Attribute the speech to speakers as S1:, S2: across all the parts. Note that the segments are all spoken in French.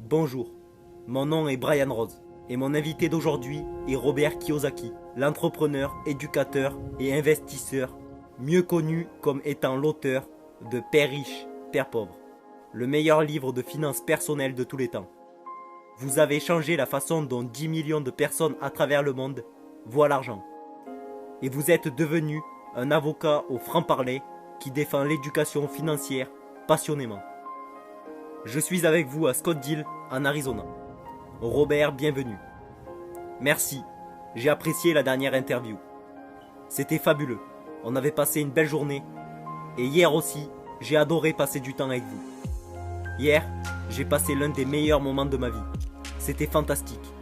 S1: Bonjour, mon nom est Brian Rose et mon invité d'aujourd'hui est Robert Kiyosaki, l'entrepreneur, éducateur et investisseur, mieux connu comme étant l'auteur de Père riche, Père pauvre, le meilleur livre de finances personnelles de tous les temps. Vous avez changé la façon dont 10 millions de personnes à travers le monde voient l'argent. Et vous êtes devenu un avocat au franc-parler qui défend l'éducation financière passionnément. Je suis avec vous à Scottsdale, en Arizona. Robert, bienvenue. Merci, j'ai apprécié la dernière interview. C'était fabuleux, on avait passé une belle journée. Et hier aussi, j'ai adoré passer du temps avec vous. Hier, j'ai passé l'un des meilleurs moments de ma vie. C'était fantastique.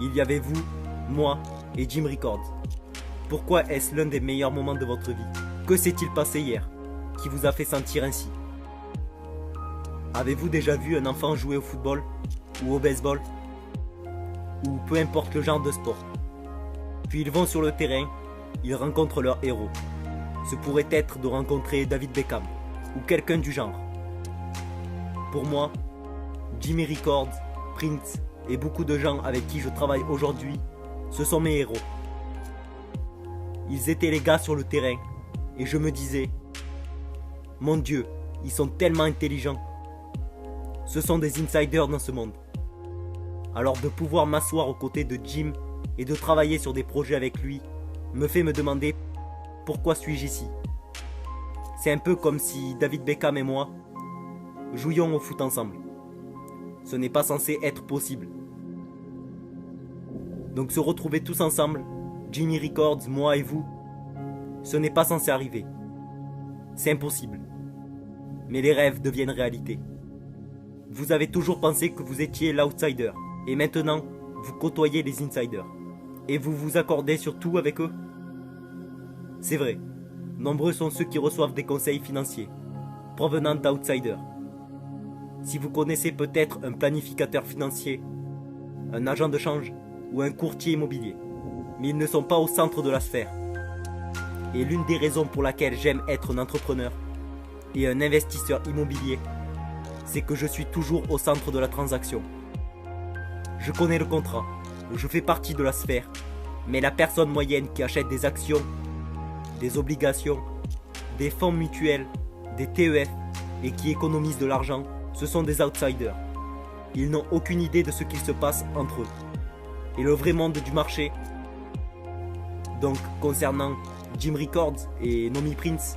S1: Il y avait vous, moi et Jim Records. Pourquoi est-ce l'un des meilleurs moments de votre vie? Que s'est-il passé hier qui vous a fait sentir ainsi? Avez-vous déjà vu un enfant jouer au football ou au baseball ou peu importe le genre de sport? Puis ils vont sur le terrain, ils rencontrent leur héros. Ce pourrait être de rencontrer David Beckham ou quelqu'un du genre. Pour moi, Jimmy Records, Prince et beaucoup de gens avec qui je travaille aujourd'hui, ce sont mes héros. Ils étaient les gars sur le terrain et je me disais, mon Dieu, ils sont tellement intelligents. Ce sont des insiders dans ce monde. Alors de pouvoir m'asseoir aux côtés de Jim et de travailler sur des projets avec lui me fait me demander pourquoi suis-je ici. C'est un peu comme si David Beckham et moi jouions au foot ensemble. Ce n'est pas censé être possible. Donc se retrouver tous ensemble, Jimmy Records, moi et vous, ce n'est pas censé arriver. C'est impossible. Mais les rêves deviennent réalité. Vous avez toujours pensé que vous étiez l'outsider, et maintenant, vous côtoyez les insiders. Et vous vous accordez sur tout avec eux? C'est vrai, nombreux sont ceux qui reçoivent des conseils financiers, provenant d'outsiders. Si vous connaissez peut-être un planificateur financier, un agent de change ou un courtier immobilier, mais ils ne sont pas au centre de la sphère. Et l'une des raisons pour laquelle j'aime être un entrepreneur et un investisseur immobilier, c'est que je suis toujours au centre de la transaction. Je connais le contrat, je fais partie de la sphère, mais la personne moyenne qui achète des actions, des obligations, des fonds mutuels, des TEF et qui économise de l'argent, ce sont des outsiders. Ils n'ont aucune idée de ce qu'il se passe entre eux. Et le vrai monde du marché. Donc concernant Jim Records et Nomi Prince,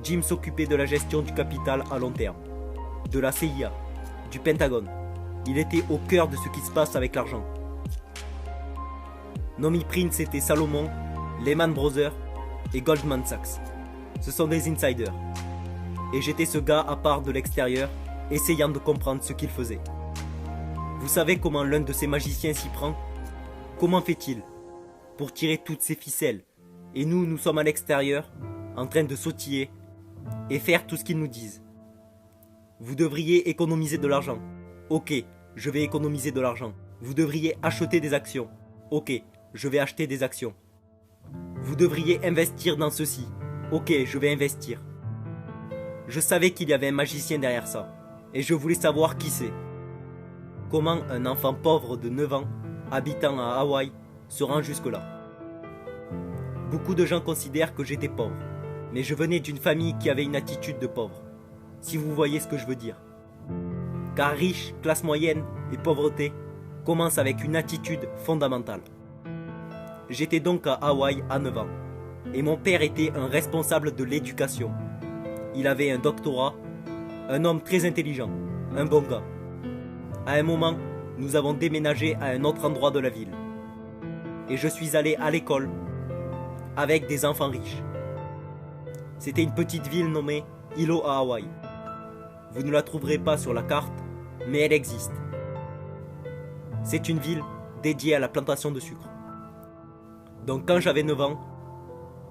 S1: Jim s'occupait de la gestion du capital à long terme, de la CIA, du Pentagone. Il était au cœur de ce qui se passe avec l'argent. Nomi Prince était Salomon, Lehman Brothers et Goldman Sachs. Ce sont des insiders. Et j'étais ce gars à part de l'extérieur, essayant de comprendre ce qu'il faisait. Vous savez comment l'un de ces magiciens s'y prend? Comment fait-il pour tirer toutes ces ficelles? Et nous sommes à l'extérieur, en train de sautiller et faire tout ce qu'ils nous disent. Vous devriez économiser de l'argent. Ok, je vais économiser de l'argent. Vous devriez acheter des actions. Ok, je vais acheter des actions. Vous devriez investir dans ceci. Ok, je vais investir. Je savais qu'il y avait un magicien derrière ça. Et je voulais savoir qui c'est. Comment un enfant pauvre de 9 ans, habitant à Hawaï, se rend jusque-là. Beaucoup de gens considèrent que j'étais pauvre. Mais je venais d'une famille qui avait une attitude de pauvre. Si vous voyez ce que je veux dire. Car riche, classe moyenne et pauvreté commencent avec une attitude fondamentale. J'étais donc à Hawaï à 9 ans. Et mon père était un responsable de l'éducation. Il avait un doctorat, un homme très intelligent, un bon gars. À un moment, nous avons déménagé à un autre endroit de la ville. Et je suis allé à l'école avec des enfants riches. C'était une petite ville nommée Hilo à Hawaï. Vous ne la trouverez pas sur la carte, mais elle existe. C'est une ville dédiée à la plantation de sucre. Donc quand j'avais 9 ans,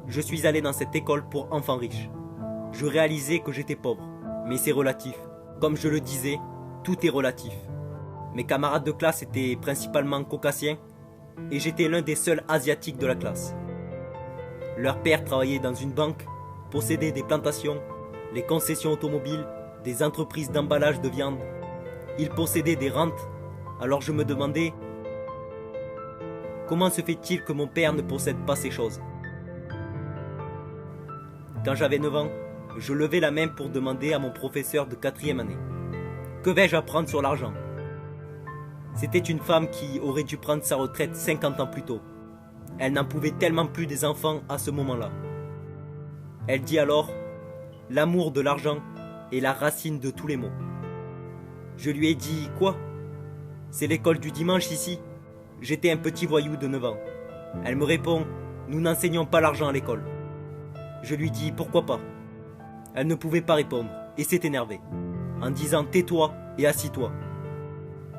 S1: je suis allé dans cette école pour enfants riches. Je réalisais que j'étais pauvre, mais c'est relatif. Comme je le disais, tout est relatif. Mes camarades de classe étaient principalement caucasiens et j'étais l'un des seuls asiatiques de la classe. Leur père travaillait dans une banque, possédait des plantations, les concessions automobiles, des entreprises d'emballage de viande Il possédait des rentes, alors je me demandais comment se fait-il que mon père ne possède pas ces choses. Quand j'avais 9 ans, je levais la main pour demander à mon professeur de 4e année: que vais-je apprendre sur l'argent? C'était une femme qui aurait dû prendre sa retraite 50 ans plus tôt. Elle n'en pouvait tellement plus des enfants à ce moment-là. Elle dit alors: l'amour de l'argent est la racine de tous les maux. Je lui ai dit: quoi? C'est l'école du dimanche ici? J'étais un petit voyou de 9 ans. Elle me répond: nous n'enseignons pas l'argent à l'école. Je lui dis: pourquoi pas? Elle ne pouvait pas répondre et s'est énervée, en disant: tais-toi et assis-toi.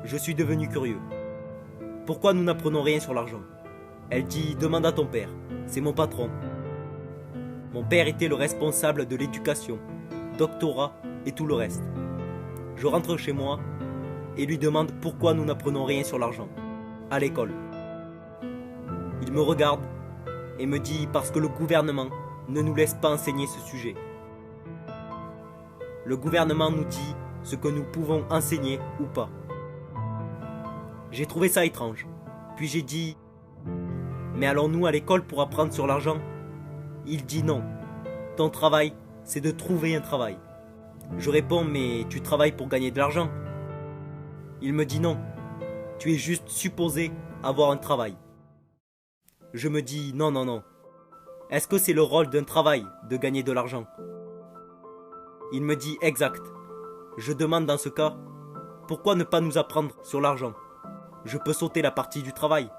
S1: Je suis devenu curieux. Pourquoi nous n'apprenons rien sur l'argent? Elle dit: demande à ton père, c'est mon patron. Mon père était le responsable de l'éducation, doctorat et tout le reste. Je rentre chez moi et lui demande pourquoi nous n'apprenons rien sur l'argent, à l'école. Il me regarde et me dit: parce que le gouvernement ne nous laisse pas enseigner ce sujet. Le gouvernement nous dit ce que nous pouvons enseigner ou pas. J'ai trouvé ça étrange. Puis j'ai dit: mais allons-nous à l'école pour apprendre sur l'argent? Il dit: non. Ton travail, c'est de trouver un travail. Je réponds: mais tu travailles pour gagner de l'argent? Il me dit: non. Tu es juste supposé avoir un travail. Je me dis: non, non, non. Est-ce que c'est le rôle d'un travail de gagner de l'argent? Il me dit: exact. Je demande dans ce cas: pourquoi ne pas nous apprendre sur l'argent? Je peux sauter la partie du travail.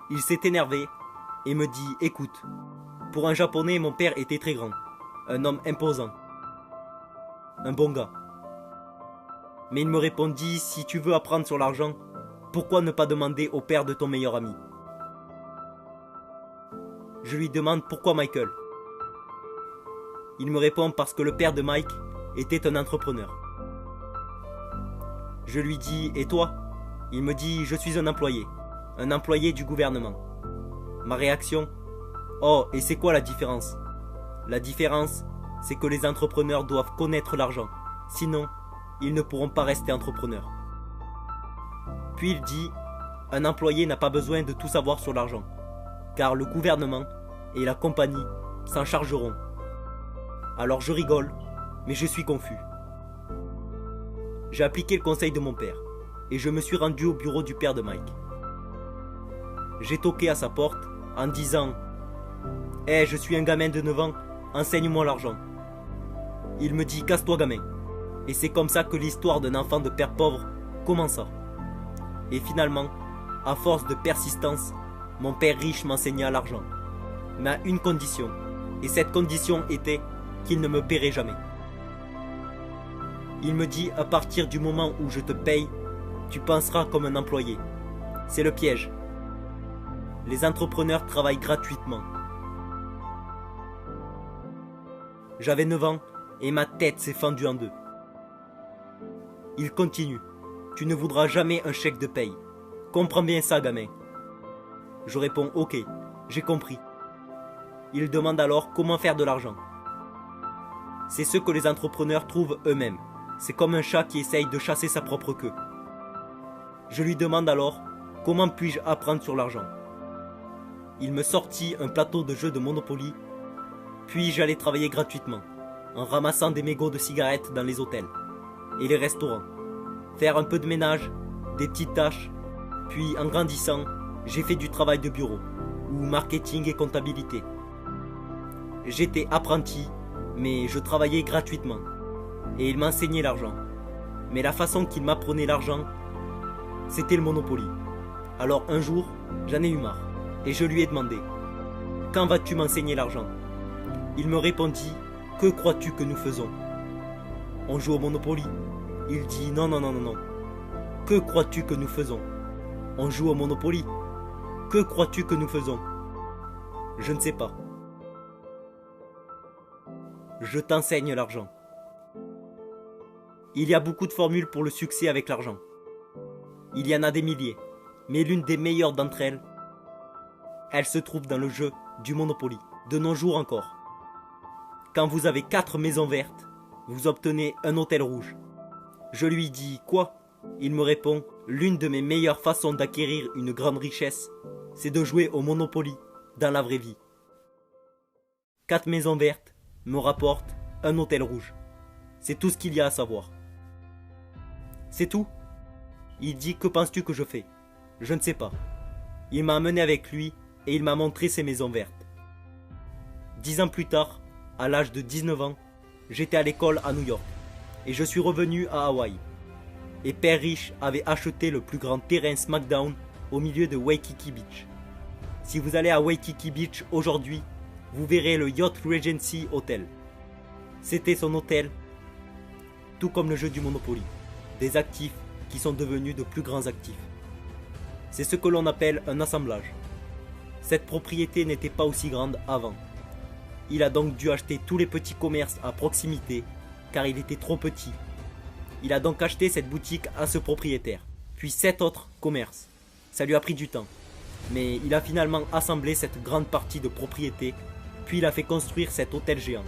S1: Il s'est énervé et me dit: écoute, pour un japonais, mon père était très grand, un homme imposant, un bon gars. Mais il me répondit: si tu veux apprendre sur l'argent, pourquoi ne pas demander au père de ton meilleur ami? Je lui demande: pourquoi Michael? Il me répond: parce que le père de Mike était un entrepreneur. Je lui dis: et toi? Il me dit: je suis un employé du gouvernement. Ma réaction: oh, et c'est quoi la différence? La différence, c'est que les entrepreneurs doivent connaître l'argent, sinon ils ne pourront pas rester entrepreneurs. Puis il dit: un employé n'a pas besoin de tout savoir sur l'argent, car le gouvernement et la compagnie s'en chargeront. Alors je rigole, mais je suis confus. J'ai appliqué le conseil de mon père, et je me suis rendu au bureau du père de Mike. J'ai toqué à sa porte en disant: hey, je suis un gamin de 9 ans, enseigne-moi l'argent. Il me dit: casse-toi gamin. Et c'est comme ça que l'histoire d'un enfant de père pauvre commença. Et finalement, à force de persistance, mon père riche m'enseigna l'argent. Mais à une condition, et cette condition était qu'il ne me paierait jamais. Il me dit: à partir du moment où je te paye, tu penseras comme un employé. C'est le piège. Les entrepreneurs travaillent gratuitement. J'avais 9 ans et ma tête s'est fendue en deux. Il continue: tu ne voudras jamais un chèque de paye. Comprends bien ça, gamin. Je réponds: ok, j'ai compris. Il demande alors comment faire de l'argent. C'est ce que les entrepreneurs trouvent eux-mêmes. C'est comme un chat qui essaye de chasser sa propre queue. Je lui demande alors: comment puis-je apprendre sur l'argent? Il me sortit un plateau de jeux de Monopoly, puis j'allais travailler gratuitement, en ramassant des mégots de cigarettes dans les hôtels et les restaurants, faire un peu de ménage, des petites tâches, puis en grandissant, j'ai fait du travail de bureau, ou marketing et comptabilité. J'étais apprenti, mais je travaillais gratuitement, et il m'enseignait l'argent. Mais la façon qu'il m'apprenait l'argent, c'était le Monopoly. Alors un jour, j'en ai eu marre, et je lui ai demandé: quand vas-tu m'enseigner l'argent? Il me répondit: que crois-tu que nous faisons? On joue au Monopoly. Il dit: non, non, non, non, non. Que crois-tu que nous faisons? On joue au Monopoly. Que crois-tu que nous faisons? Je ne sais pas. Je t'enseigne l'argent. Il y a beaucoup de formules pour le succès avec l'argent. Il y en a des milliers, mais l'une des meilleures d'entre elles, elle se trouve dans le jeu du Monopoly, de nos jours encore. Quand vous avez 4 maisons vertes, vous obtenez un hôtel rouge. Je lui dis quoi? Il me répond, l'une de mes meilleures façons d'acquérir une grande richesse, c'est de jouer au Monopoly dans la vraie vie. 4 maisons vertes me rapportent un hôtel rouge. C'est tout ce qu'il y a à savoir. C'est tout? Il dit, que penses-tu que je fais? Je ne sais pas. Il m'a amené avec lui et il m'a montré ses maisons vertes. 10 ans plus tard, à l'âge de 19 ans, j'étais à l'école à New York et je suis revenu à Hawaï. Et Père Riche avait acheté le plus grand terrain SmackDown au milieu de Waikiki Beach. Si vous allez à Waikiki Beach aujourd'hui, vous verrez le Yacht Regency Hotel. C'était son hôtel, tout comme le jeu du Monopoly, des actifs qui sont devenus de plus grands actifs. C'est ce que l'on appelle un assemblage. Cette propriété n'était pas aussi grande avant. Il a donc dû acheter tous les petits commerces à proximité, car il était trop petit. Il a donc acheté cette boutique à ce propriétaire, puis 7 autres commerces. Ça lui a pris du temps. Mais il a finalement assemblé cette grande partie de propriété, puis il a fait construire cet hôtel géant.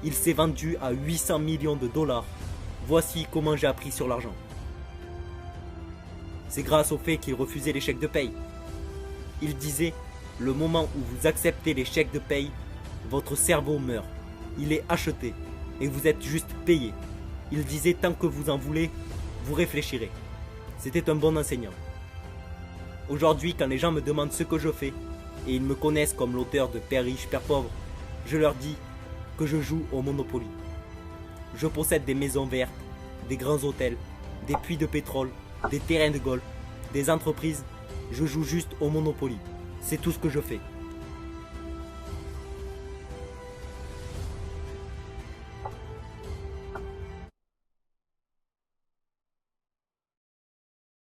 S1: Il s'est vendu à 800 millions de dollars. Voici comment j'ai appris sur l'argent. C'est grâce au fait qu'il refusait les chèques de paye. Il disait, le moment où vous acceptez les chèques de paye, votre cerveau meurt. Il est acheté et vous êtes juste payé. Il disait, tant que vous en voulez, vous réfléchirez. C'était un bon enseignant. Aujourd'hui, quand les gens me demandent ce que je fais, et ils me connaissent comme l'auteur de Père riche, Père pauvre, je leur dis que je joue au Monopoly. Je possède des maisons vertes, des grands hôtels, des puits de pétrole, des terrains de golf, des entreprises. Je joue juste au Monopoly. C'est tout ce que je fais.